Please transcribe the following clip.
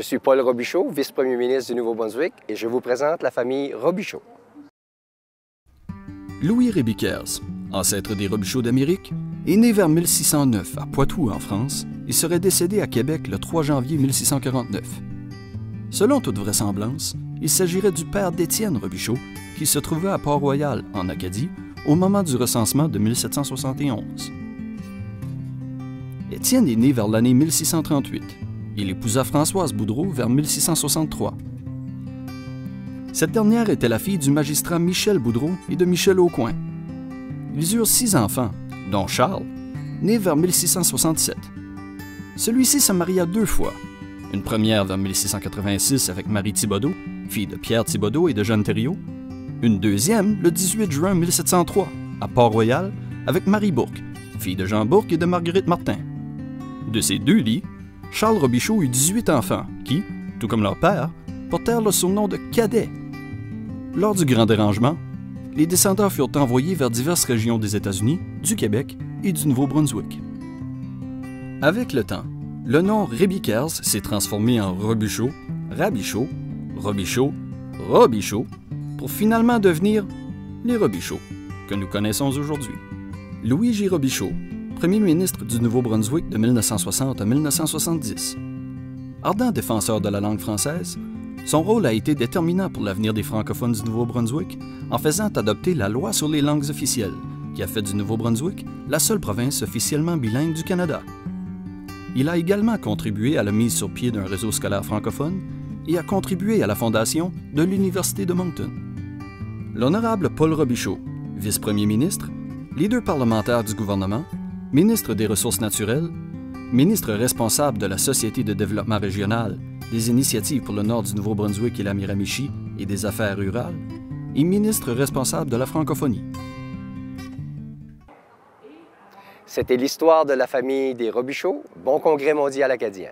Je suis Paul Robichaud, vice-premier ministre du Nouveau-Brunswick, et je vous présente la famille Robichaud. Louis Rébikers, ancêtre des Robichaud d'Amérique, est né vers 1609 à Poitou, en France, et serait décédé à Québec le 3 janvier 1649. Selon toute vraisemblance, il s'agirait du père d'Étienne Robichaud, qui se trouvait à Port-Royal, en Acadie, au moment du recensement de 1771. Étienne est né vers l'année 1638. Il épousa Françoise Boudreau vers 1663. Cette dernière était la fille du magistrat Michel Boudreau et de Michel Aucoin. Ils eurent 6 enfants, dont Charles, né vers 1667. Celui-ci se maria 2 fois, une première vers 1686 avec Marie Thibodeau, fille de Pierre Thibodeau et de Jeanne Thériault, une deuxième le 18 juin 1703, à Port-Royal, avec Marie Bourque, fille de Jean Bourque et de Marguerite Martin. De ces 2 lits, Charles Robichaud eut 18 enfants qui, tout comme leur père, portèrent le surnom de cadets. Lors du Grand Dérangement, les descendants furent envoyés vers diverses régions des États-Unis, du Québec et du Nouveau-Brunswick. Avec le temps, le nom Rébikers s'est transformé en Robichaud, Rabichaud, Robichaud, Robichaud, pour finalement devenir les Robichaud, que nous connaissons aujourd'hui. Louis J. Robichaud, premier ministre du Nouveau-Brunswick de 1960 à 1970. Ardent défenseur de la langue française, son rôle a été déterminant pour l'avenir des francophones du Nouveau-Brunswick en faisant adopter la loi sur les langues officielles, qui a fait du Nouveau-Brunswick la seule province officiellement bilingue du Canada. Il a également contribué à la mise sur pied d'un réseau scolaire francophone et a contribué à la fondation de l'Université de Moncton. L'honorable Paul Robichaud, vice-premier ministre, leader parlementaire du gouvernement, ministre des Ressources naturelles, ministre responsable de la Société de développement régional, des initiatives pour le nord du Nouveau-Brunswick et la Miramichi et des affaires rurales, et ministre responsable de la francophonie. C'était l'histoire de la famille des Robichaud. Bon congrès mondial acadien.